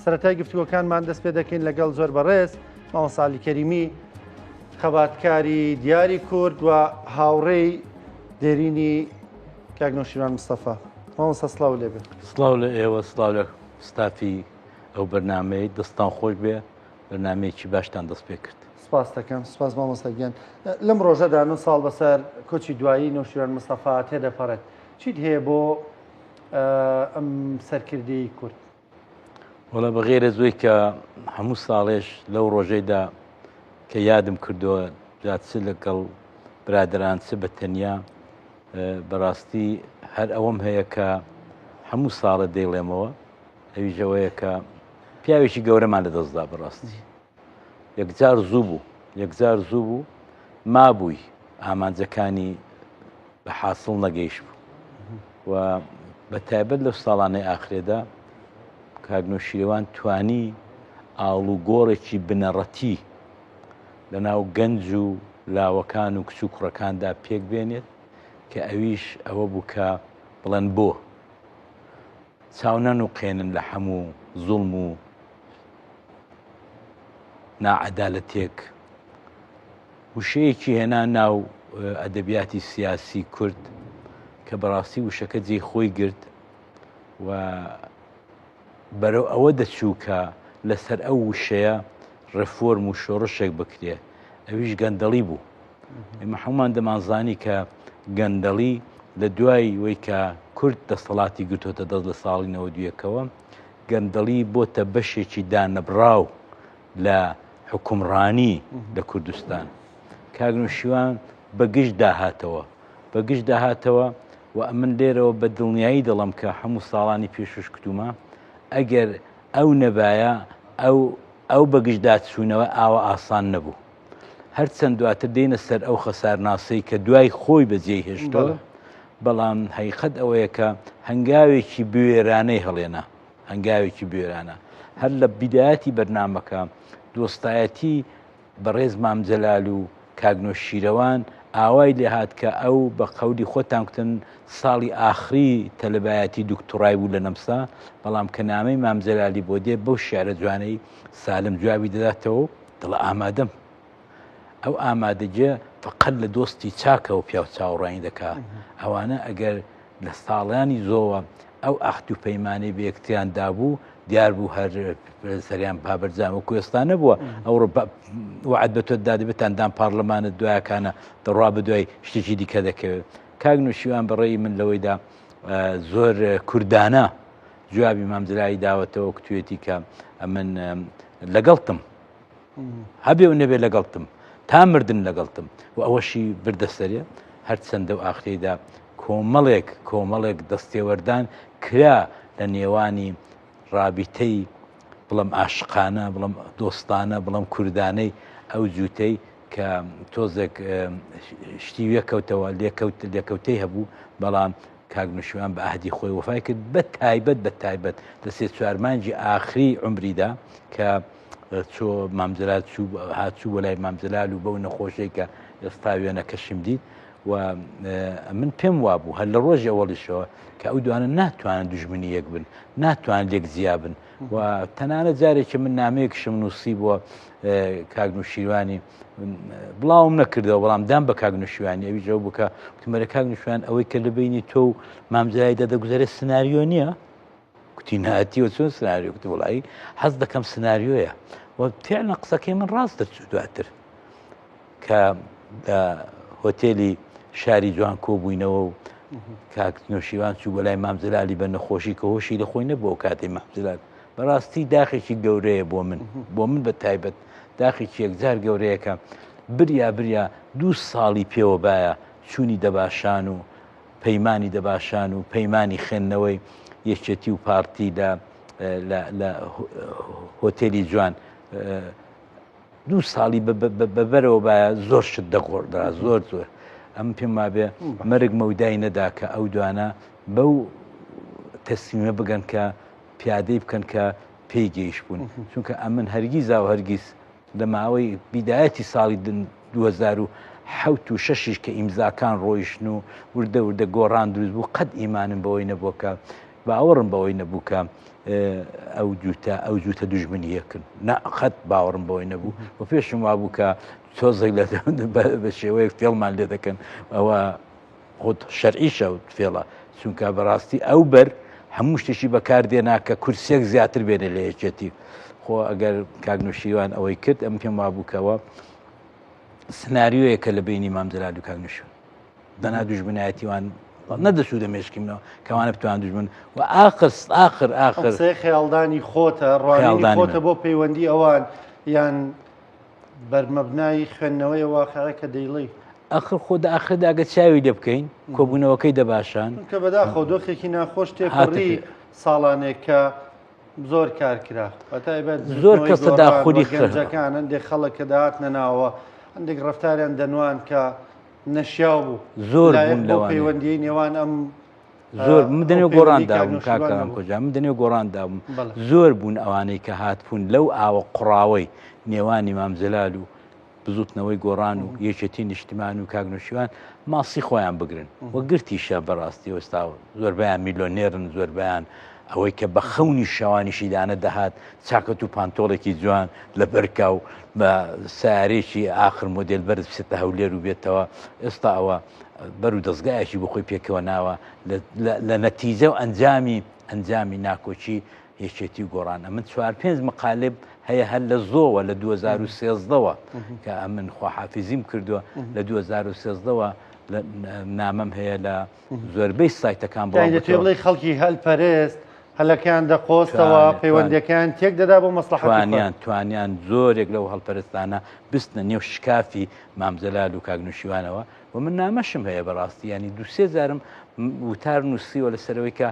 سەرەتای گفتوگۆکانمان دەست پێ دەکەین لەگەڵ زۆر بەڕێز مامۆستا کەریمی خەباتکاری دیاری کورد و هاوڕێی دێرینی کاک نەوشیروان مستەفا. مامۆستا سڵاو لێبێ. سڵاو لە ئێوە، سڵاو لە ستافی ئەو بەرنامەی دەستان خۆش بێ، بەرنامەیەکی باشتان دەست پێ کرد. سپاس دەکەم. سپاس مامۆستا گیان. لەم ڕۆژەدا 9 ساڵ بەسەر کۆچی دوایی نەوشیروان مستەفا تێدەپەڕێت. چیت هەیە بۆ ئەم سەرکردەی کورد؟ وەڵا بەغێرە زۆی کە هەموو ساڵێش لەو ڕۆژەیدا کە یادم کردووە جات چ لەگەڵ برادران چ بە تەنیا بەڕاستی هەر ئەوەم هەیە کە هەموو ساڵە دەیڵێمەوە، ئەویژەوەیە کە پیاوێکی گەورەمان لە دەستدا بەڕاستی. یەکجار زوو بوو مابووی ئامانجەکانی بە حاصڵ نەگەیشت بوو و بە تایبەت لەو ساڵانەی ئاخرێدا کاک نەوشیروان توانی ئاڵوگۆڕێکی بنەڕەتی لەناو گەنج و لاوەکان و کچ و کوڕەکاندا پێک بێنێت کە ئەویش ئەوە بوو کە بڵێن بۆ چاو نەنوقێنن لە هەموو زوڵم و نائەدالەتێک وشەیەکی هێنا ناو ئەدەبیاتی سیاسی کورد کە بەڕاستی وشەکە جێی خۆی گرت و بەرەو ئەوە دەچوو کە لەسەر ئەو وشەیە ڕێفۆرم و شۆڕشێک بکرێ، ئەویش گەندەڵی بوو. ئێمە هەمومان دەمانزانی کە گەندەڵی لە دوای وەی کە کورد دەسەڵاتی گرتوتە دەست لە ساڵی 92ەوە گەندەڵی بۆتە بەشێکی دانەبراو لە حکومڕانی لە کوردستان. کاک نەوشیروان بەگشت داهاتەوە و ئەمن لێرەوە بە دڵنیایی دەڵم کە هەموو ساڵانی پێشوش کردومە ئەگەر ئەو نەبایە ئەو بەگشتدا چوونەوە ئاوە ئاسان نەبوو. هەرچەند دواتر دێنە سەر ئەو خەسارناسەی کە دوای خۆی بەجێی هێشتەوە، بەڵام حەقیقەت ئەوەیە کە هەنگاوێکی بوێرانەی هەڵێنا، هەنگاوێکی بوێرانە. هەر لە بیدایەتی بەرنامەکە دۆستایەتی بەڕێز مام جەلال و کاک نەوشیروان ئاوای لێ هات کە ئەو بە قەولی خۆتان کوتن ساڵی ئاخری تەلەبایەتی دوکتۆرای بوو لە نەمسا، بەڵام کە نامەی مام جەلالی بۆ دێ بەو شیعرە جوانەی سالم جوابی دەداتەوە دڵە ئامادەم. ئەو ئامادەجە فقەت لە دۆستی چاکەوە پیا و چاوەڕوانی دەکات. ئەوانە ئەگەر لە ساڵیانی زۆوە ئەو ئەخت و پەیمانەی بە یەکتریان دابوو دیار بوو هەر سەریان پابەرجام و کوێستان نەبووە ئەو وعد بە تۆ دادبێتاندان پارلەمانت دوایەکانە دەڕوا بە دوای شتێکی دیکە دەکەوێت. کاک نەوشیروان بەڕێی من لەوەیدا زۆر کوردانە جوابی مام جەلالی داوەتەوە کتوێتی کە من لەگەڵتم هەبێ و نەبێ لەگەڵتم تا مردن لەگەڵتم و ئەوەشی بردەسەریە. هەرچەندە و ئاخرێدا کۆمەڵێک دەستێوەردان کرا لە نێوانی ڕابیتەی بڵم عاشقانە، بڵم دۆستانە، بڵم کوردانەی ئەو جووتەی کە تۆزێک شتی وێکەوتەوە لێکەوتەی هەبوو، بەڵام کاک نەوشیروان بە ئەهدی خۆی وەفای کرد بە تایبەت لە 3-4 مانگی ئاخری عمریدا کە چۆ مام جەلال هاتچوو بۆ لای مام جەلال و بەو نەخۆشەی کە ئێستا وێنەکەشم دیت و من پێم وابوو هەر لە ڕۆژی ئەوەڵیشەوە کە ئەو دوانە ناتوانن دوژمنی یەک بن، ناتوان لێک زیابن و تەنانەت جارێکی من نامەیەکشم نووسی بۆ کاک نەوشیروانی بڵاوم نەکردەوە، بەڵام دام بە کاک نەوشیروانی ئەویژەوە بکە وتمەرە کاک نەوشیروان ئەوەی کە لە بینی تۆ و مام جەلالیدا دەگوزارێت سناریۆ نییە؟ کوتی نهاتیوە چۆن سناریۆ؟ کوتی وڵایی حەز دەکەم سناریۆیە و فعلا قسەکەی من ڕاست دەچوو دواتر کە لە هۆتێلی شاری جوان کۆبووینەوە و کاک نەوشیروان چوو بە لای مام جەلالی بە نەخۆشی کە هۆشی لە خۆی نەبووە و کاتێ مام جەلال بەڕاستی داخێکی گەورەیە بۆ من بە تایبەت داخێکی یەکجار گەورەیەکە بریا 2 ساڵی پێوە بایە چوونی دەباشان و پەیمانی دەباشان و پەیمانی خوێندنەوەی یەکێتی و پارتی لە هۆتێلی جوان 2 ساڵی بەبەرەوە بایە زۆر شت دەگۆڕدرا زۆر ئەم پێم وابێ مەرگ مەودای نەدا کە ئەو دوانە بەو تەسلیمە بگەن کە پیادەی بکەن کە پێی گەیشت بوون، چونکە ئەمن هەرگیزا و هەرگیز لە ماوەی بیدایەتی ساڵی 2007 و 6 کە ئیمزاکان ڕۆیشتن و وردە گۆڕان دروست بوو قەت ئیمانم بەوەی نەبووە کە باوەڕم بەوەی نەبوو کە ئەو جوتە دوژمنیەکن نەقەت باوەڕم بەوەی نەبوو و پێشم وابوو کە تۆزێک لە بە شێوەیەک فێڵمان لێ دەکەن ئەوە خۆت شەرعیشە و فێڵە چونکە بەڕاستی ئەو بەر هەموو شتێکی بەکاردێنا کە کورسێک زیاتر بێنێ لە یەکێتی خۆ ئەگەر کاگنوشیوان ئەوەی کرد ئەم پێم وابووکەوە سناریۆیەکە لە بینی مام جەلال و کاگنوشیوان دەنا دوژمنایەتیوان نەدەچوو دەمێشکینەوە کەوانە بتوان دوژمن و ئاخر خەیاڵدانی خۆتە ڕوانینی خۆتە بۆ پەیوەندی ئەوان یان بەرمەبنایی خوێندنەوەی واقعەکە دەیڵی ئەخر خۆدا ئاخرداگە چاوی لێ بکەین کۆبوونەوەکەی دەباشان کە بەداخۆ دۆخێکی ناخۆش تێپەڕی ساڵانێک کە زۆر کارکرا زۆر کەسە داخوری گەنجەکان هەندێک خەڵک کە داهات نەناوە هەندێک ڕەفتاریان دەنوان کە نەشیاو بوو زۆر پەیوەندی نێوان ئەم زۆر دەنێ گۆڕانداوم کاکەم کۆجا من دەنێ گۆڕانداوم زۆر بوون ئەوانەی کە هاتبوون لەو ئاوە قوڕاوەی نێوانی مام جەلال و بزوتنەوەی گۆڕان و یەکێتی نیشتیمان و کاگنوشیوان ماسی خۆیان بگرن وە گرتیشە بەڕاستی وەستا زۆربیان میلیۆنێرن زۆربیان ئەوەی کە بە خەونی شەوانیشیدانە دەهات چاکەت و پانتۆڵێکی جوان لە بەرکا و بە سارێکی ئاخر مۆدل بەرز بچێتە هەولێر و بێتەوە ئێستا ئەوە بەر و دەستگایەکی بۆ خۆی پێکەوە ناوە لە نەتیجە و ئەنجامی ناکۆچی یەکێتی و گۆڕانە من 4-5 مقالب هەیە هەر لە زۆوە لە 2013ەوە کە ئەمن خواحافیزیم کردووە لە 2013ەوە نامەم هەیە لە زۆربەی سایتەکان بڵێ خەڵکی هەلپەرست هەلەکان دەقۆستەوە پەیوەندەکان تێک دەدا بۆ مەسلحەتیان توانیان زۆرێک لەو هەڵپەرستانە بستنە نێو شکافی مام جەلال و کاگنوشیوانەوە و من نامەشم هەیە بەڕاستی ینی 2-3 جارم وتار نووسیوە لەسەرەوەی کە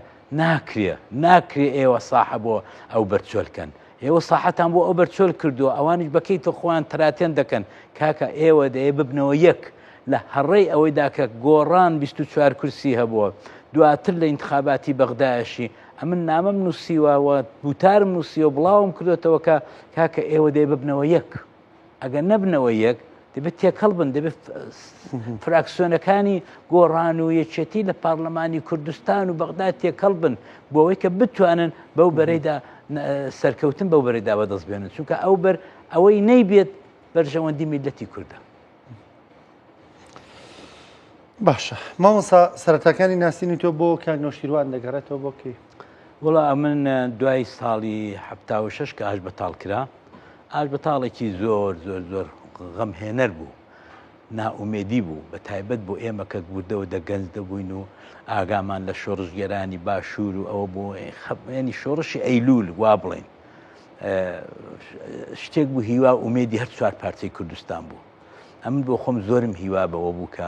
ناکرێ ئێوە ساحە بۆ ئەو بەرچۆلکەن ئێوە ساحەتان بۆ ئەو بەرچۆل کردووە ئەوانش بەکەیتە خۆیان تەراتێن دەکەن کاکە ئێوە دەیە ببنەوە یەک لە هەڕێی ئەوەیدا کە گۆڕان 24 کورسی هەبووە دواتر لە ئینتخاباتی بەغدایشی ئەمن نامەم نووسیوەوە بوتارم نووسیوە بڵاوم کردوێتەوە کە کاکە ئێوە دەیە ببنەوە یەک ئەگەر نەبنەوە یەک دەبێت تێکەڵ بن دەبێت فراکسیۆنەکانی گۆڕان و یەکێتی لە پارلەمانی کوردستان و بەغدا تێکەڵ بن بۆ ئەوەی کە بتوانن بەو بەرەیدا سەرکەوتن بەو بەرەیدا بەدەست بێنن چونکە ئەو بەر ئەوەی نەیبێت بەرژەوەندی میلەتی کوردە. باشە مامۆستا سەرەتاکانی ناسینی تۆ بۆ کاگنۆشیروان دەگەڕێتەوە بۆ کەی؟ وڵا من دوای ساڵی 76 کە ئاش بەتاڵ کرا ئاش بەتاڵێکی زۆر غەمهێنەر بوو ناومێدی بوو بە تایبەت بۆ ئێمە کە گوردەوە دەگەنج دەبووین و ئاگامان لە شۆڕژگەرانی باشوور و ئەوە بۆ ینی شۆڕشی ئەیلول وا بڵێن شتێک بوو هیوا ئومێدی هەر 4 پارچەی کوردستان بوو ئەمن بۆ خۆم زۆرم هیوا بەوە بوو کە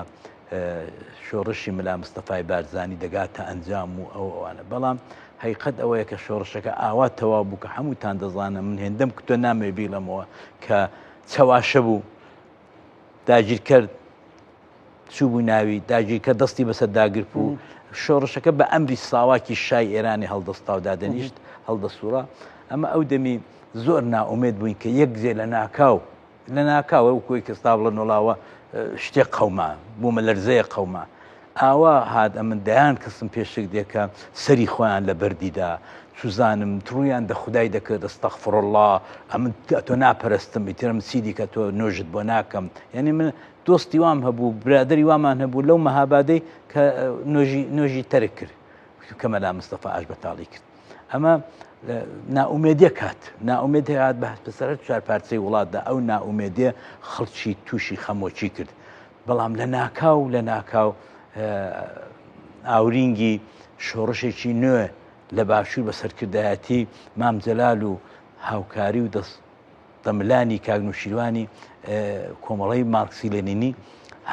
شۆڕشی ملا مستەفای بارزانی دەگاتە ئەنجام و ئەوانە بەڵام حقیقت ئەوەیە کە شۆڕشەکە ئاوا تەواو بوو کە هەمووتان دەزانم من هێندەم کە تۆ نامێ بیڵەمەوە کە چەواشە بوو داگیرکرد چوو بوو ناوی داگیرکە دەستی بەسەر داگرپ و شۆڕشەکە بە ئەمری ساواکی شای ئێرانی هەڵدەستا و دادەنیشت هەڵدەسوورە ئەمە ئەو دەمی زۆر ناومێد بووین کە یەک جێ لە ناکاوە و کۆی کەستا بڵە نۆڵاوە شتێک قەوما بوومە لەرزەیە قەوما ئاوا هات ئەمن دەیان کەسم پێشک دێکە سەری خۆیان لە بەردیدا سوزانم تڕویان دە خودای دەکرد ئەستەغفرڵڵا ئەمن تۆ ناپەرستم ئیترم چیدی کە تۆ نۆژت بۆ ناکەم یعنی من دۆستی وام هەبوو برادری وامان هەبوو لەو مەهابادەی کە نۆژی تەرک کرد کە مەلا مستەفا ئاش بەتاڵی کرد ئەمە ناومێدیە کات ناومێدی هات بەسەر 4 پارچەی وڵاتدا ئەو ناومێدیە خەڵکی تووشی خەمۆکی کرد بەڵام لە ناکاو ئاورینگی شۆڕشێکی نوێ لە باشوور بە سەرکردایەتی مام جەلال و هاوکاری و دەملانی کاگنوشیروانی کۆمەڵی مارکسی لێنینی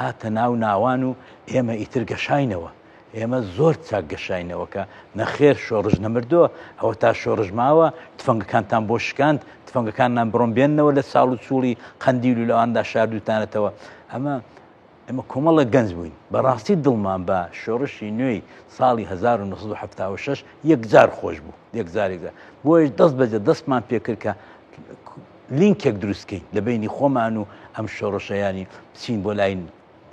هاتە ناوان و ئێمە ئیتر گەشاینەوە ئێمە زۆر چاک گەشاینەوە کە نەخێر شۆڕژ نەمردووە ئەوە تا شۆڕژ ماوە تفەنگەکانتان بۆ شکاند تفەنگەکانمان بڕۆم بێننەوە لە ساڵ و چوڵی قەندیل و لەواندا شاردوتانێتەوە ئێمە کۆمەڵە گەنج بووین بەڕاستی دڵمان بە شۆڕشی نوێی ساڵی 1976 یەکجار خۆش بوو یەکجار بۆیش دەست بەجە دەستمان پێکرد کە لینکێک دروستکەین لە بینی خۆمان و ئەم شۆڕشەیانی بچین بۆ لای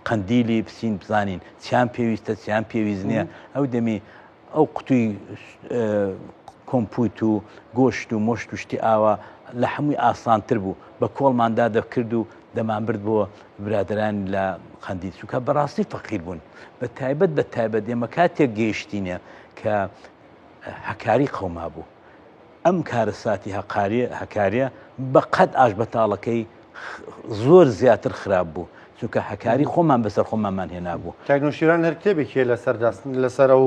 قەندیلی بچین بزانین چیان پێویستە چیان پێویست نییە ئەو دەمی ئەو قوتوی کۆمپوت و گۆشت و مۆشت و شتی ئاوە لە هەمووی ئاسانتر بوو بە کۆڵماندا دەکرد و دەمان برد بۆ برادران لە خەندی چووکە بەڕاستی فەقیر بوون بە تایبەت ئێمە کاتێک گەیشتینە کە هەکاری قەوما بوو ئەم کارە ساتی هەکاریە بە قەت ئاش بەتاڵەکەی زۆر زیاتر خراپ بوو چونکە هەکاری خۆمان بەسەر خۆمانمان هێنا بوو کاکنوشیران هەر کتێبێکی لەسەر ئەو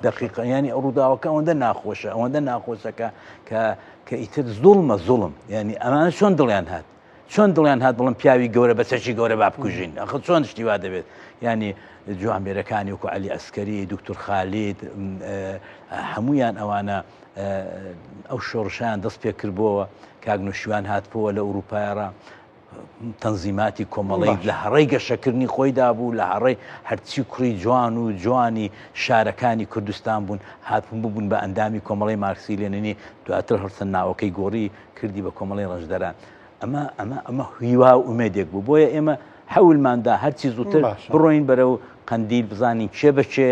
دقیقا ینی ڕووداوەکە ئەوەندە ناخۆشەکە کە ئیتر زوڵم ینی ئەمانە چۆن دڵیان هات بڵم پیاوی گەورە بە چەکی گەورە با بکوژین ئەخ چۆن شتیوا دەبێت ینی جوانبێرەکانی وکو عەلی ئەسکەری دکتۆر خالید هەمویان ئەوانە ئەو شۆڕشیان دەست پێ کردبووەوە کاکنوشیوان هاتبووە لە ئوروپایەڕە تەنزیماتی کۆمەڵی لە هەڕەی گەشەکردنی خۆیدا بوو لە هەڕەی هەرچی کوڕی جوان و جوانی شارەکانی کوردستان بوون هاتبوون ببوون بە ئەندامی کۆمەڵی مارکسی لێنینی دواتر هەرچەند ناوەکەی گۆڕی کردی بە کۆمەڵی ڕەشدەران ئەمە هیوا و ئومێدێک بوو بۆیە ئێمە حەولماندا هەرچی زووتر بڕۆین بەرەو قەندیل بزانین کێ بەچێ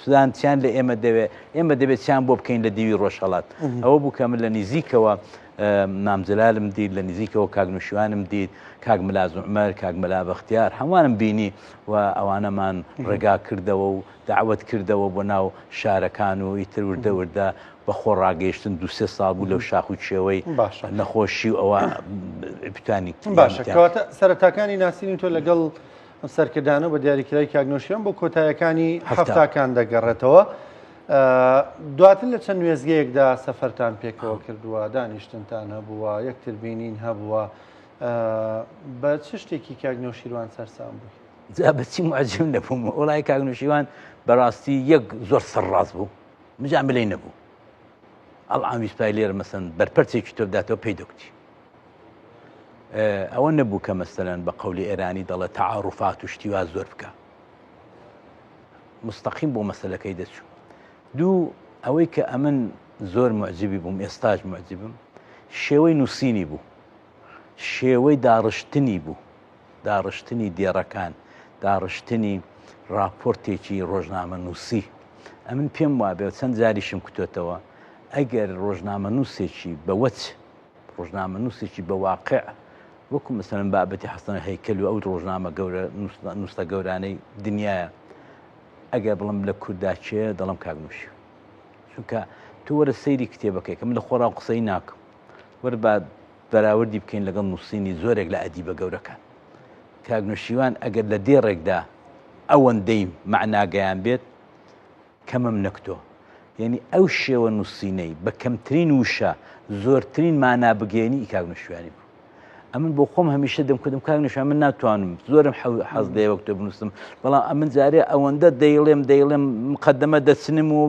سودان چیان لە ئێمە دەبێت چیان بۆ بکەین لە دیوی ڕۆژهەڵات ئەوە بوو کە من لە نزیکەوە مامجلالم دیت لە نزیکەوە کاکنوشیوانم دیت کاک ملا زوعمەر کاک ملا بەختیار هەموانم بینی و ئەوانەمان ڕێگا کردەوە و داوت کردەوە بۆ ناو شارەکان و ئیتر وردە بە خۆ ڕاگەیشتن دو سێ ساڵ بوو لەو شاخ و چێوەی نەخۆشی و ئەوە پتانی باشە کەواتە سەرەتاکانی ناسینی تۆ لەگەڵ سەرکردانە بە دیاریکرای کاکنوشیان بۆ کۆتاییەکانی هەفتاکان دەگەڕێتەوە دواتر لە چەند وێزگەیەکدا سەفەرتان پێکەوە کردووە دانیشتنتان هەبووە یەکتربینین هەبووە بە چ شتێکی کاکنوشیروان سەرسام بوو جا بەچی معجم نەبووم وڵای کاکنوشیوان بەڕاستی یەک زۆر سەرڕاست بوو مجام لێی نەبوو ئەڵعامیسپای لێرە مەسەن بەرپەرچێکی تۆ بداتەوە پێی دۆکتی ئەوە نەبوو کە مەسەلەن بە قەولی ئێرانی دەڵێت تەعاڕوفات و شتیوا زۆر بکە مستەقیم بۆ مەسەلەکەی دەچوو دوو ئەوەی کە ئەمن زۆر معجبی بووم ئێستاش معجبم شێوەی نووسینی بوو شێوەی داڕشتنی بوو داڕشتنی دێڕەکان داڕشتنی راپۆرتێکی ڕۆژنامە نووسی ئەمن پێم وابێ چەند جاریشم کوتۆتەوە ئەگەر ڕۆژنامە نووسێکی بەوەچ ڕۆژنامە نووسێکی بە واقع وەکو مەسەلەن بابەتی حەسەن هەیکەل و ئەو ڕۆژنامە گەورە نووسە گەورانەی دنیاە ئەگەر بڵم لە کورداچێ دەڵم کاکنوشی چونکە تۆ وەرە سەیری کتێبەکەی کە من لە خۆڕاو قسەی ناکەم وەرە با بەراوردی بکەین لەگەڵ نووسینی زۆرێک لە ئەدیبە گەورەکان کاکنوشیوان ئەگەر لە دێڕێکدا ئەوەندەی معناگەیان بێت کەمم نەکتۆ یعنی ئەو شێوە نووسینەی بە کەمترین وشە زۆرترین مانا بگەێنی کاکنوشیوانی بوو ئەمن بۆ خۆم هەمیشە دەمکردم کاکنوشیوان من ناتوانم زۆرم حەز دەیەوە کتێب بنووسم بەڵام ئەمن جارێ ئەوەندە دەیڵێم مقەدەمە دەچنم و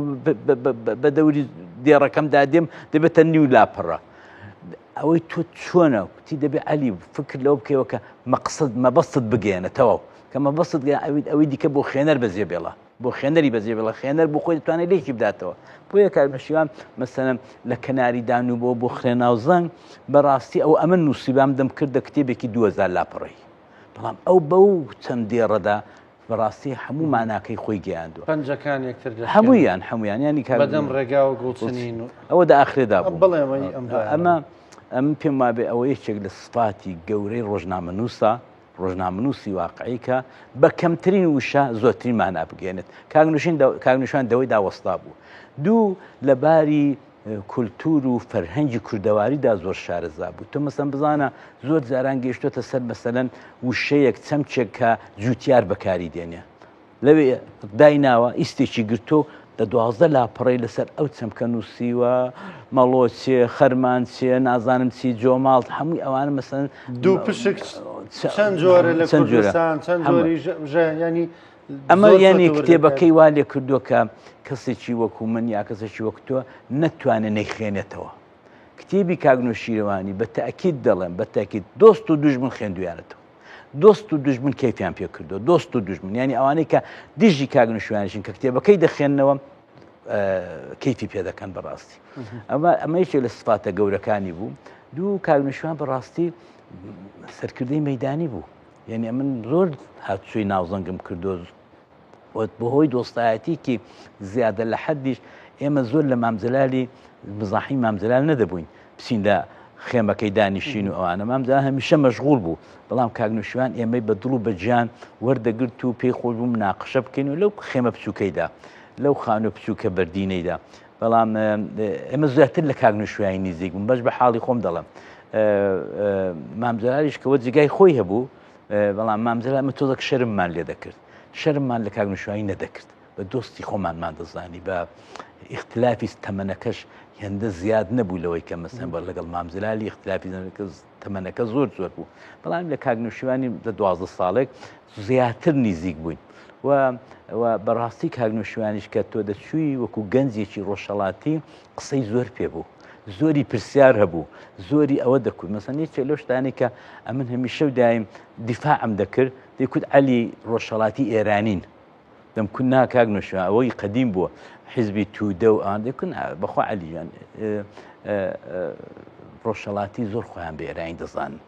بە دەوری دێڕەکەمدا دێم دەبێتە نیو لاپەڕە ئەوەی تۆ چۆنە کوتی دەبێت عەلی فکر لەوە بکەوە کە مەبەستت بگەێنێتەوە کە مەبەستت ئەوەی دیکە بۆ خوێنەر بەجێ بێڵە بۆ خوێنەری بەجێ بێڵە خوێنەر بۆ خۆی دەتوانێت لێکی بداتەوە بۆیە کاکنوشیوان مەسەلەن لە کەناری دانوبەوە بۆ خوێناو زەنگ بەڕاستی ئەو ئەمە نووسیبام دەم کردە کتێبێکی 2000 لاپەڕی بەڵام ئەو بەو چەند دێڕەدا بەڕاستی هەموو ماناکەی خۆی گەیاندووە پەنجەکان یەکتر هەموویان ینی بەدەم ڕێگا و گوڵچنین ئەوە داخرێدا بوو ئەمە ئەم پێم وابێ ئەوە یەکێک لە سفاتی گەورەی ڕۆژنامە نووسە ڕۆژنامە نووسی واقعی کە بە کەمترین وشە زۆرترین مانا بگەێنێت کاکنوشیوان دەوەی داوەستا بوو دوو لەباری کولتور و فەرهەنگی کوردەواریدا زۆر شارەزا بوو تۆ مەسەن بزانە زۆر جاران گەیشتۆتە سەر مەسەلەن وشەیەک چەمچێک کە جوتیار بەکاری دێنێ لەوێ دایناوە ئیستێکی گرتۆ دە 12 لاپەڕی لەسەر ئەو چەمکە نووسیوە مەڵۆ چێ خەرمان چێ نازانم چی جۆماڵ هەمووی ئەوانە مەسەن دوو پشک چەند جۆرە لە کوردستان چەند جۆری ژەینی ئەمە یعنی کتێبەکەی وا لێ کردووە کە کەسێکی وەکو من یا کەسێکی وەکو تۆ نەتوانێت نەیخێنێتەوە کتێبی کاکنوشیروانی بە تەئکید دەڵێن بە تەئکید دۆست و دوژمن خوێندویانێتەوە دۆست و دوژمن کەیفیان پێ کردو دۆست و دوژمن ینی ئەوانەی کە دژی کاکنوشیوانیشن کە کتێبەکەی دەخێننەوە کەیفی پێ دەکەن بەڕاستی ئەمە یەکێک لە سفاتە گەورەکانی بوو دوو کاکنوشیوان بەڕاستی سەرکردەی مەیدانی بوو یعنی من زۆر هاتوچۆی ناوزەنگم کردو بەهۆی دۆستایەتیکی زیادە لە حەدیش ئێمە زۆر لە مامزلالی بزاحی مامزلال نەدەبووین بچین لە خێمەکەی دانیشتین و ئەوانە مامزلال هەمیشە مەشغوڵ بوو بەڵام کاگنوشیوان ئێمەی بە دڵ و بە گیان وەردەگرت و پێی خۆش بوو مناقشە بکەین و لەو خێمە بچووکەیدا لەو خانوو بچووکە بەردینەیدا بەڵام ئێمە زیاتر لە کاگنوشیوانی نزیک بووم بەش بە حاڵی خۆم دەڵم مامزلالیش کەوە جگای خۆی هەبوو بەڵام مامزلال ئەمە تۆزێک شەرممان لێ دەکرد شەرممان لە کاگنوشیوانی نەدەکرد بە دۆستی خۆمانمان دەزانی بە اختلافی تەمەنەکەش هێندە زیاد نەبوو لەوەی کە مەسەن بەر لەگەڵ مامزلالی اختلافی تەمەنەکە زۆر بوو بەڵام لە کاگنوشیوانی لە 12 ساڵێک زیاتر نزیک بووین و بەڕاستی کاگنوشیوانیش کە تۆ دەچووی وەکو گەنجێکی ڕۆژهەڵاتی قسەی زۆر پێبوو زۆری پرسیار هەبوو زۆری ئەوە دەکوت مەسەن یەکێ لەو شتانی کە ئەمن هەمیشە و دایم دیفاعم دەکرد دەیکوت عەلی ڕۆژهەڵاتی ئێرانین دەمکوت نا کاگنوشیوان ئەوەی قەدیم بووە حیزبی تودە و ئەوان دەیکوت بەخوا عەلییان ڕۆژهەڵاتی زۆر خۆیان بە ئێرانی دەزانن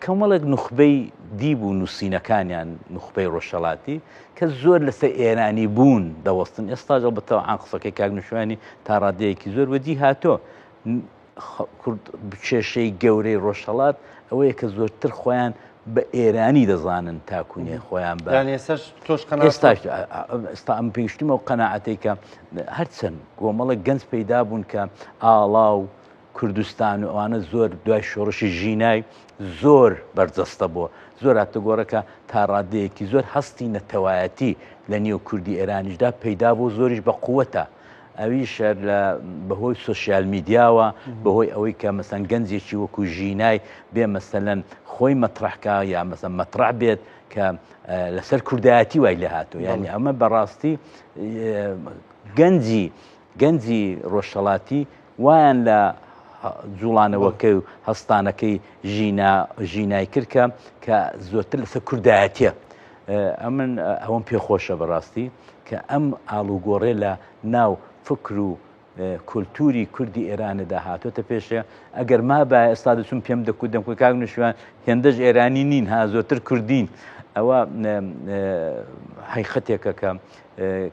کەمەڵێک نوخبەی دیبوو نووسینەکانیان نوخبەی ڕۆژهەڵاتی کە زۆر لەسەر ئێرانی بوون دەوەستن ئێستا جەڵبەتەوە عن قسەکەی کاگنوشیوانی تا ڕادەیەکی زۆر وەدی هاتۆ کێشەی گەورەی ڕۆژهەڵات ئەوەیە کە زۆرتر خۆیان بە ئێرانی دەزانن تاکوونێ خۆیان بە ئێستا ئەم پێیشتیمە و قەناعەتەی کە هەرچەند گۆمەڵێک گەنج پەیدا بوون کە ئاڵا و کوردستان و ئەوانە زۆر دوای شۆڕشی ژینای زۆر بەرجەستە بووە زۆر هاتە گۆڕەکە تا ڕادەیەکی زۆر هەستی نەتەوایەتی لە نێو کوردی ئێرانیشدا پەیدا بوو زۆریش بە قووەتە ئەویش بەهۆی سۆسیال میدیاوە بەهۆی ئەوەی کە مەسەن گەنجێکی وەکو ژینای بێ مەسەلەن خۆی مەترەحکە یا مەسەن مەترەح بێت کە لەسەر کوردایەتی وای لێ هاتووە یعنی ئەمە بەڕاستی گەنجی ڕۆژهەڵاتی وایان لە جوڵانەوەکەی و هەستانەکەی ژینای کردکە کە زۆرتر لەسەر کوردایەتیە ئەمن ئەوەم پێخۆشە بەڕاستی کە ئەم ئاڵوگۆڕێ لە ناو فکر و کولتوری کوردی ئێرانەدا هاتوۆتە پێشە ئەگەر ما بە ئێستا دەچوون پێم دەکوت دەمکوی کاگنوشیوان هێندەش ئێرانی نین ها زۆرتر کوردین ئەوە حیقەتێکە کە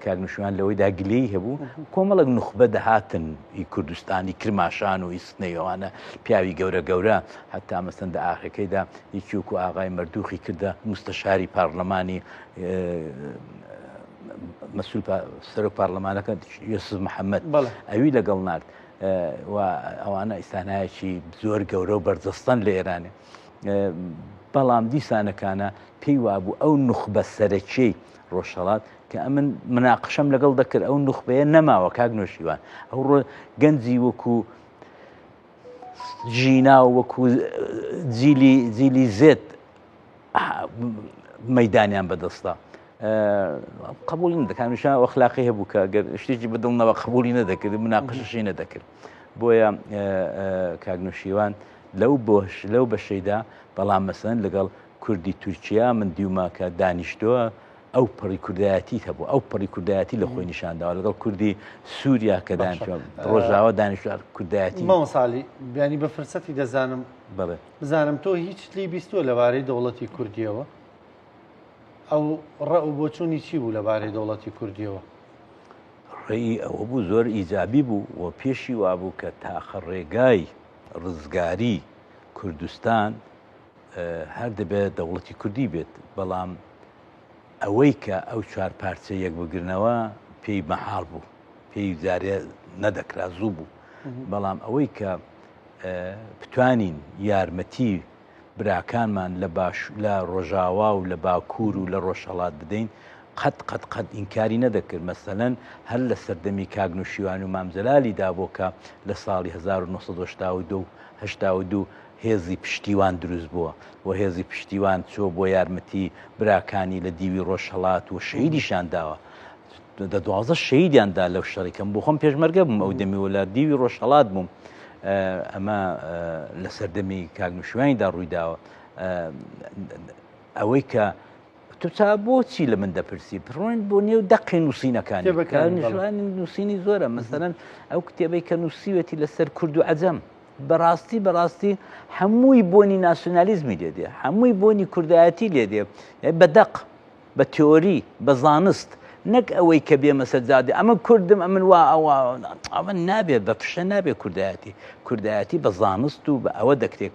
کاگنوشیوان لەوەیدا گلەی هەبوو کۆمەڵک نوخبە دەهاتن ئی کوردستانی کرماشان و ئیسنەیەوانە پیاوی گەورە هەتا مەسەندە ئاخەکەیدا یەکی وەکو ئاغای مەردووخی کردە مستەشاری پارلەمانی مەسئول سەرۆک پارلەمانەکە یوسف محەممەد ئەوی لەگەڵ نرد و ئەوانە ئیسانایەکی زۆر گەورە و بەرجەستان لە ئێرانێ بەڵام دیسانەکانە پێی وابوو ئەو نوخبە سەرەکیەی ڕۆژهەڵات کە ئەمن مناقشەم لەگەڵ دەکرد ئەو نوخبەیە نەماوە کاگنوشیوان ئەو گەنجی وەکو ژینا و وەکو جیلی زێت مەیدانیان بەدەستە قبولی نەدەکانشان ئەخلاقی هەبوو کە گەر شتێکی بەدڵنەوە قبولی نەدەکرد مناقشەشی نەدەکرد بۆیە کاگنوشیوان لەو بەشەیدا بەڵام مەسەن لەگەڵ کوردی تورکیا من دیوما کە دانیشتووە ئەو پەڕی کوردایەتی هەبوو ئەو پەڕی کوردایەتی لە خۆی نیشانداوە لەگەڵ کوردی سووریا کە دانیشتووە ڕۆژاوە دانیشتوار کوردایەتی ماوە ساڵی بیانی بە فرسەتی دەزانم بزانم تۆ هیچ لی بیستووە لەبارەی دەوڵەتی کوردیەوە ئەو ڕە و بۆچوونی چی بوو لەبارەی دەوڵەتی کوردیەوە ڕێی ئەوە بوو زۆر ئیجابی بوو و پێشی وابوو کە تاخە ڕێگای ڕزگاری کوردستان هەر دەبێت دەوڵەتی کوردی بێت بەڵام ئەوەی کە ئەو چوار پارچە یەک بگرنەوە پێی مەحاڵ بوو پێی جارێ نەدەکرا زوو بوو بەڵام ئەوەی کە بتوانین یارمەتی براکانمان لە ڕۆژاوا و لە باکوور و لە ڕۆژهەڵات بدەین قەت ئینکاری نەدەکرد مەسەلەن هەر لە سەردەمی کاگنوشیوان و مامزەلالی دابۆکە لە ساڵی 1982 هێزی پشتیوان دروست بووە و هێزی پشتیوان چۆ بۆ یارمەتی براکانی لە دیوی ڕۆژهەڵات و شەیدیشان داوە 12 شەیدیاندا لەو شەڕێکم بۆ خۆم پێشمەرگە بووم ئەو دەمیەوە لە دیوی ڕۆژهەڵات بووم ئەمە لە سەردەمی کاگنوشیوانیدا ڕوویداوە ئەوەی کە تو تا بۆچی لە من دەپرسی پڕۆین بۆ نێو دەقی نووسینەکانی نووسینی زۆرە مەسەلەن ئەو کتێبەی کە نووسیوەتی لەسەر کورد و عەجەم بەڕاستی هەمووی بۆنی ناسیۆنالیزمی لێ دێ هەمووی بۆنی کوردایەتی لێ دێ بە دەق بە تیۆری بە زانست نەک ئەوەی کە بێ مەسەجادی ئەمە کوردم ئەمن وا ئەوە نابێت بە فشە نابێت کوردایەتی بە زانست و بە ئەوە دەکرێت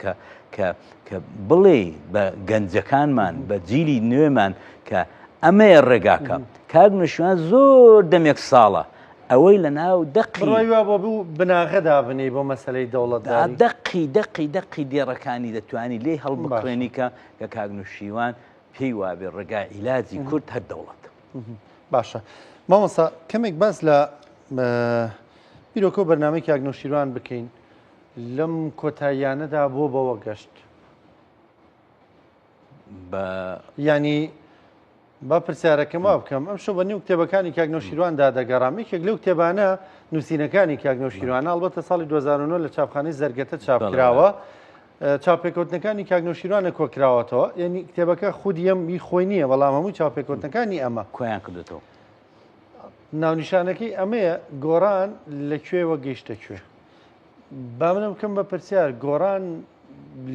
کە بڵێ بە گەنجەکانمان بە جیلی نوێمان کە ئەمەیە ڕێگاکە کاک نوێشوان زۆر دەمێک ساڵە ئەوەی لە ناو دەقیوا بۆ بوو بناغەدا بنی بۆ مەسلەی دەوڵەتداری دەقی دێڕەکانی دەتوانی لێ هەڵبکڕێنی کە کاک نوێشیوان پێی وابێ ڕێگای عیلاجی کورد هەر دەوڵەت. باشە مامۆستا کەمێک باس لە بیرۆکە بەرنامەی کاک نوێشیروان بکەین لەم کۆتاییانەدا بۆ بەوە گەشت ینی با پرسیارەکەم وا بکەم ئەم شو بە نێو کتێبەکانی کاک نوێشیرواندا دەگەڕام یەکێک لەو کتێبانە نووسینەکانی کاک نوێشیروان ئەڵبەتە ساڵی 2009 لە چاپخانەی زەرگەتە چاپکراوە چاپێکوتنەکانی کاک نوێشیروانە کۆکراوەتەوە یعنی کتێبەکە خودیەمی خۆی نییە بەڵام هەمووی چاپێکوتنەکانی ئەمە کۆیان کردێتەوە ناونیشانەکەی ئەمەیە گۆڕان لەکوێوە گەیشتە کوێ با منم بکەم بە پرسیار گۆڕان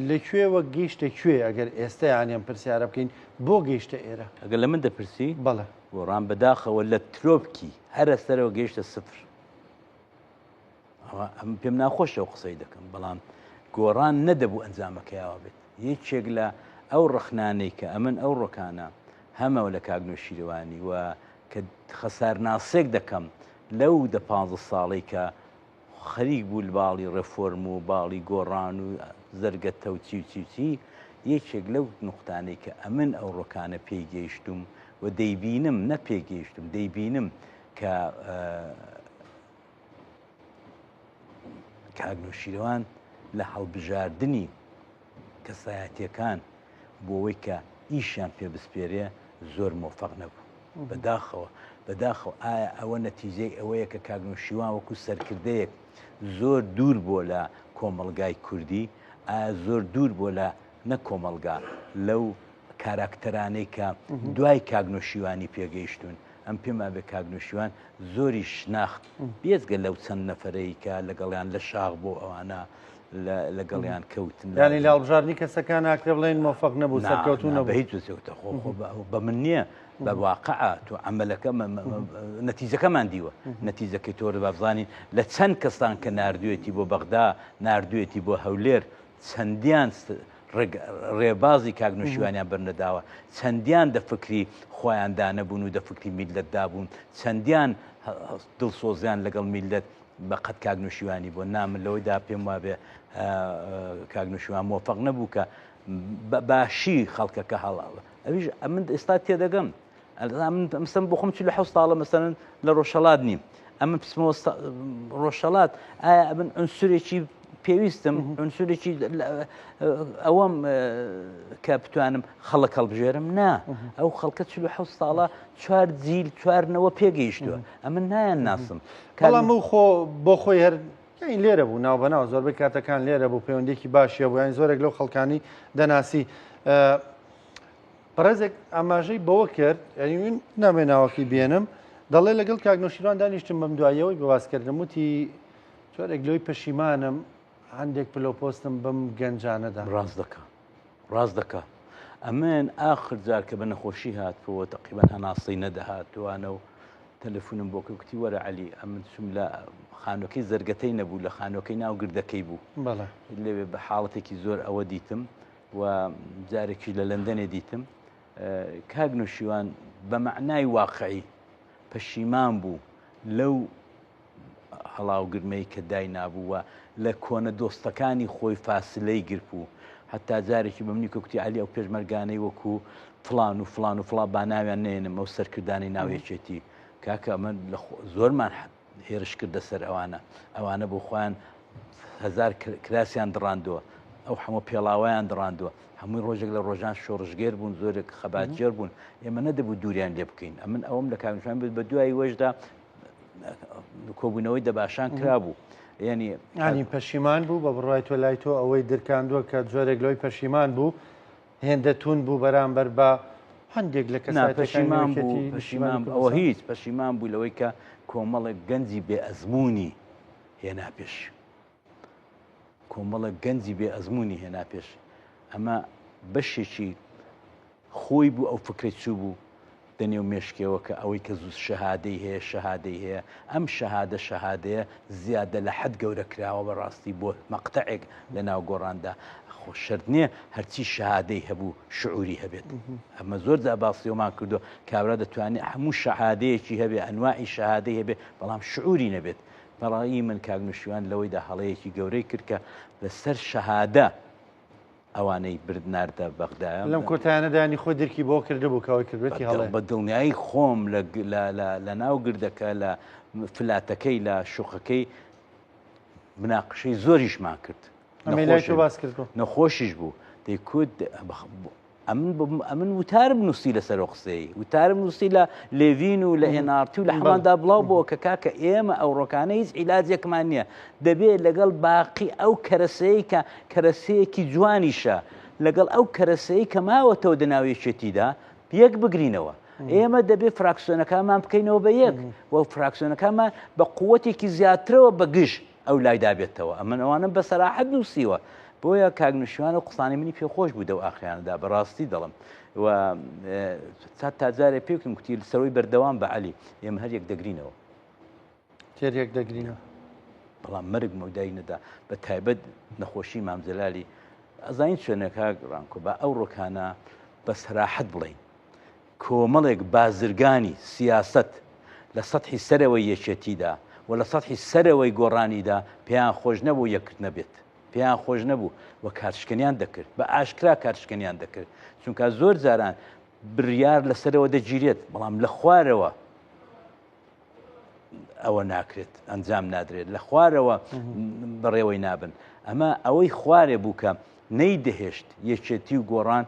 لەکوێوە گەیشتە کوێ ئەگەر ئێستا یانیان پرسیارە بکەین بۆ گەیشتە ئێرە ئەگەر لە من دەپرسی بەڵێ گۆڕان بەداخەوە لە ترۆپکی هەرە سەرەوە گەیشتە سفر ئەم پێم ناخۆشەوە قسەی دەکەم بەڵام گۆڕان نەدەبوو ئەنجامەکەیاوە بێت یەکێک لە ئەو ڕخنانەی کە ئەمن ئەو ڕۆکانە هەمەوە لە کاک نوێشیروانی و کە خەسارناسێک دەکەم لەو 15 ساڵی کە خەریک بوو باڵی ڕێفۆرم و باڵی گۆڕان و زەرگەتە و چی یەکێک لەو نوختانەی کە ئەمن ئەو ڕۆکانە پێی گەیشتم و دەیبینم نە پێگەیشتم دەیبینم کە کاک نوێشیروان لە هەڵبژاردننی کەسایەتیەکان بۆ ئەوەی کە ئیشیان پێ بسپێرێ زۆر مۆفەق نەبوو بەداخەوە ئایا ئەوە نەتیجەی ئەوەیە کە کاک نوێشیروان وەکو سەرکردەیەک زۆر دوور بۆ لە کۆمەڵگای کوردی ئایا زۆر دوور بۆ لە نە کۆمەلگا لەو کاراکتەرانەی کە دوای کاک نوێشیوانی پێگەیشتون ئەم پێما بێ کاک نوێشیوان زۆری شناخت بێزگە لەو چەند نەفەرەی کە لەگەڵیان لە شاغ بۆ ئەوانە لەگەڵیان کەوتن ینی لە هەڵبژاردننی کەسەکان ناکرێ بڵێن مۆفەق نەبوو سەرکەوتون نەبوو هیچ وتە بە من نییە بە واقعە تو عملەکە نەتیجەکەمان دیوە نەتیجەکەی تۆرە بابزانین لە چەند کەسان کە نردوێتی بۆ بەغدا نردوێتی بۆ هەولێر چەندیان ڕێبازی کاک نوێشیوانیان بەرنەداوە چەندیان دەفکری خۆیاندا نەبوون و دەفکری میلەتدا بوون چەندیان دڵسۆزیان لەگەڵ میلەت بەقەت کاک نوێشیوانی بۆ نامن لەوەیدا پێم وابێ کاک نوێشیوان مۆفەق نەبوو کە باشی خەڵکەکە هەڵاوە ئەویش من ئێستا تێدەگەم ئەمسم بۆ خۆم 47 ساڵە مەسەرەن لە ڕۆژهەڵات نیم ئەمە پسمەوە ڕۆژهەڵات ئایا من ئەنسورێکی پێویستم ئەنسورێکی ئەوەم کە بتوانم خەڵک هەڵبژێرم نا ئەو خەڵکە 47 ساڵە 4 جیل 4نەوە پێگەیشتووە ئەمن نایان ناسم بەڵام و خۆ بۆ خۆی هەر لێرە بوو ناو بەناو زۆربەی کاتەکان لێرە بوو پەیوەندێکی باشیە بوو یان زۆرێک لەو خەڵکانی دەناسی پەرێزێک ئاماژەی بەوە کرد ینی من نامێ ناوەکی بێنم دەڵێ لەگەڵ کاک نوێشیروان دانیشتم بەم دوایەوەی بەوازکردم وتی جۆرێک لەوەی پەشیمانم هەندێک پلۆپۆستم بەم گەنجانەدا ڕاست دەکا ئەمن ئاخر جار کە بە نەخۆشی هاتبووە تەقریبەن هەناسەی نەدەهاتوانە و تەلەفۆنم بۆ کەوتی وەرە عەلی ئەمن چوم لە خانووەکەی زەرگەتەی نەبوو لە خانووەکەی ناو گردەکەی بوو لەوێ بە حاڵەتێکی زۆر ئەوە دیتم و جارێکی لە لەندەنێ دیتم کاک نوێشیوان بە معنای واقعی پەشیمان بوو لەو هەڵاوگرمەی کە دای نابووە لە کۆنە دۆستەکانی خۆی فاسلەی گرت بوو حتا جارێکی بە منی کۆکتی عەلی ئەو پێشمەرگانەی وەکو فڵان و فڵان و فڵان با ناویان نێنم ئەو سەرکردانی ناوێچێتی کاکە ئەمە زۆرمان هێرش کردە سەر ئەوانە بۆ خۆیان هەزار کراسیان دڕاندووە ئەو هەموو پێڵاوایان دڕاندووە هەمووی ڕۆژێک لە ڕۆژان شۆڕژگێر بوون زۆرێک خەباتجێر بوون ئێمە نەدەبوو دووریان لێ بکەین ئەمن ئەوم لە کاک نوێشیروان بێت بە دوای وەشدا کۆبوونەوەی دەباشان کرابوو ینی پەشیمان بوو بە بڕای تۆ لای تۆ ئەوەی درکاندووە کە جۆرێک لەوەی پەشیمان بوو هێندەتون بوو بەرامبەر بە هەندێک لە پەشیمان ئەوە هیچ پەشیمان بوو لەوەی کە کۆمەڵێک گەنجی بێ ئەزمموی هێنا پێش کۆمەڵە گەنجی بێ ئەزمموی هێنا پێش ئەمە بەشێکی خۆی بوو ئەو فکرێک چوو بوو دەنێو مێشکەوە کە ئەوەی کە زوو شەهادەی هەیە شەهادەی هەیە ئەم شەهادەیە زیادە لە حەد گەورە کراوە بەڕاستی بۆ مەقتەعێک لە ناو گۆڕاندا خۆ شەرت نییە هەرچی شەهادەی هەبوو شعوری هەبێت ئەمە زۆر جا باسیەوەمان کردو کابرا دەتوانێت هەموو شەهادەیەکی هەبێ ئەنواعی شەهادەی هەبێ بەڵام شعوری نەبێت بەڵایی من کاگنوشیوان لەوەیدا هەڵەیەکی گەورەی کرد کە لەسەر شەهادە ئەوانەی بردناردە بەغدایە لەم کۆتایانەدانی خۆی دەرکی بۆ کردبوو کەوەی کردێتی هەڵێ بە دڵنیایی خۆم لە ناو گردەکە لە فلاتەکەی لە شوقەکەی مناقشەی زۆریشمان کرد ئەمەلای تۆ باس کردەوە نەخۆشیش بوو دەیکوت ئەمن وتارم نووسی لەسەر قسەی وتارم نووسی لە لێڤین و لە ئێنارتی و لە هەماندا بڵاو بۆ کە کاکە ئێمە ئەوڕۆکانە هیچ عیلاجێکمان نییە دەبێت لەگەڵ باقی ئەو کەرەسەیە کە کەرەسەیەکی جوانیشە لەگەڵ ئەو کەرەسەیە کە ماوەتەوە دەناویەکێتیدا یەک بگرینەوە ئێمە دەبێت فراکسیۆنەکانمان بکەینەوە بە یەک و فراکسیۆنەکانمان بە قووەتێکی زیاترەوە بە گشت ئەو لای دابێتەوە ئەمن ئەوانم بە سەراحەت نووسیوە بۆیە کاگنوشیوانە قسانی منی پێخۆش بوو دەو ئاخیانەدا بەڕاستی دەڵم و تاجارێ پێکم کوتی سەرۆی بەردەوام بە عەلی ئێمە هەر یەک دەگرینەوە تێرێک دەگرینەوە بەڵام مەرگ مەودای نەدا بە تایبەت نەخۆشی مامزەلالی ئەزانین شوێنەکە ڕانکۆ بە ئەو ڕۆکانە بە سەراحەت بڵێین کۆمەڵێک بازرگانی سیاست لە سەتحی سەرەوەی یەکێتیدا و لە سەتحی سەرەوەی گۆڕانیدا پێیان خۆش نەبوو یەکرد نەبێت پێیان خۆش نەبوو و کاتشکەنیان دەکرد بە ئاشکرا کاتشکەنیان دەکرد چونکە زۆر جاران بڕیار لەسەرەوە دەگیرێت بەڵام لە خوارەوە ئەوە ناکرێت ئەنجام نادرێت لە خوارەوە بەڕێوەی نابن ئەمە ئەوەی خوارێ بوو کە نەیدەهێشت یەکێتی و گۆڕان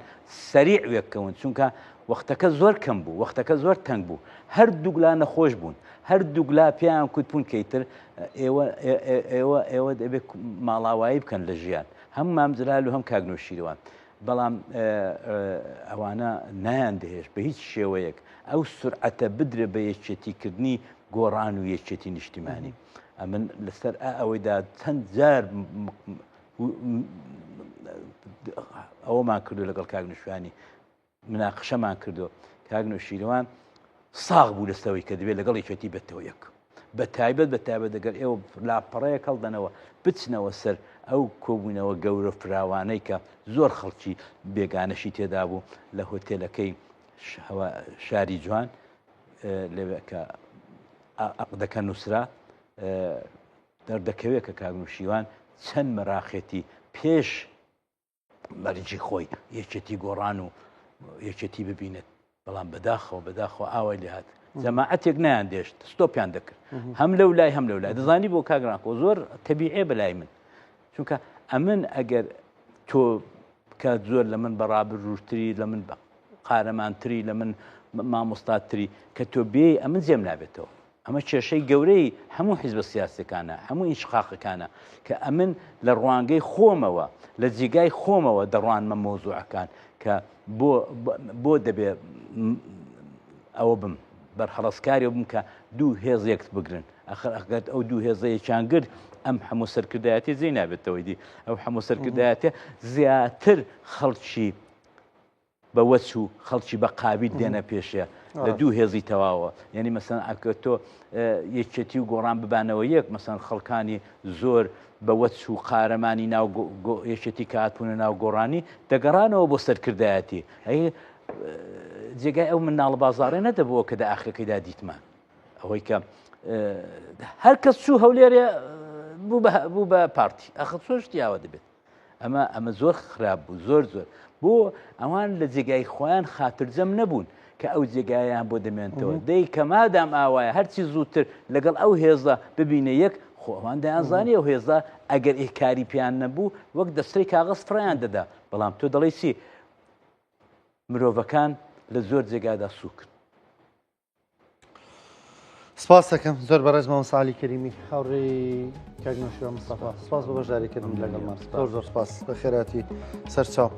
سەریع وێککەون چونکە وەختەکە زۆر کەم بوو وەختەکە زۆر تەنگ بوو هەردووگلا نەخۆش بوون هەردووگلا پێیان کوتبوون کەیتر ئێوە دەبێت ماڵاوایی بکەن لە ژیان هەم مامزلال و هەم کاگنۆشیرەوان بەڵام ئەوانە نایان دەهێشت بە هیچ شێوەیەک ئەو سورعەتە بدرێ بە یەکێتیکردنی گۆڕان و یەکێتی نیشتیمانی ئەمن لەسەر ئەوەیدا چەند جار ئەوەمان کردو لەگەڵ کاگنوشیوانی مناقشەمان کردو کاگنۆشیرەوان ساغ بوو لەسەوەی کە دەبێت لەگەڵ یەکێتی بێتەوە یەک بە تایبەت دەگەر ئێوە لاپەڕەیە هەڵدەنەوە بچنەوە سەر ئەو کۆبوونەوە گەورە فراوانەی کە زۆر خەڵکی بێگانەشی تێدا بوو لە هۆتێلەکەی شاری جوان لەوێ کە عەقدەکە نووسرا دەردەکەوێت کە کاگنوشیوان چەند مەراخێتی پێش مەرجی خۆی یەکێتی گۆڕان و یەکێتی ببینێت بەڵام بەداخەوە ئاوای لێهات جەماعەتێک نایان دێشت ستۆپیان دەکرد هەم لەو لای هەم لەو لای دەزانی بۆ کاگرانکۆ زۆر تەبیعێ بەلای من چونکە ئەمن ئەگەر تۆ کە زۆر لە من بەڕابر ڕووتری لە من قارەمانتری لە من مامۆستاتری کە تۆ بێ ئەمن زێم نابێتەوە ئەمە کێشەی گەورەی هەموو حیزبە سیاسەکانە هەموو ئیشقاقەکانە کە ئەمن لە ڕوانگەی خۆمەوە لە جێگای خۆمەوە دەڕوانمە مۆزوعەکان کە بۆ دەبێ ئەوە بم بەرهەڵەسکاری بم کە دوو هێزێک بگرن ئەخر ئەو دوو هێزەیەکیان گرت ئەم هەموو سەرکردایەتی جێی نابێتەوەی دی ئەو هەموو سەرکردایەتە زیاتر خەڵکی بە وەچ و خەڵکی بە قابیل دێنە پێشە لە دوو هێزی تەواوە یعنی مەسەن ئەکە تۆ یەکێتی و گۆڕان ببانەوە یەک مەسەن خەڵکانی زۆر بە وەچ و قارەمانی ناو یەکێتی کاتبوونە ناو گۆڕانی دەگەڕانەوە بۆ سەرکردایەتی جێگای ئەو مناڵ بازاڕێ نەدەبەوە کە داخەکەیدا دیتمان ئەوەی کە هەر کەس چوو هەولێرێ بوو بە پارتی ئەخ چۆشتیاوە دەبێت ئەمە زۆر خراپ بوو زۆر بۆ ئەوان لە جێگای خۆیان خاترجەم نەبوون کە ئەو جێگایان بۆ دەمێنێتەوە دەی کە مادام ئاوایە هەرچی زووتر لەگەڵ ئەو هێزە ببینە یەک خۆ ئەوان دەیانزانی ئەو هێزە ئەگەر ئێکاری پیان نەبوو وەک دەستەی کاغەز فڕیان دەدا بەڵام تۆ دەڵی چی مرۆڤەکان لە زۆر جێگادا سووکن سپاس دەکەم زۆر بەڕێز مامۆستا عەلی کەریمی هاوڕێی کاگنۆشیوان مستەفا سپاس بۆ بەشداریکردن لەگەڵمان زۆر سپاس بە خێراتی سەرچاو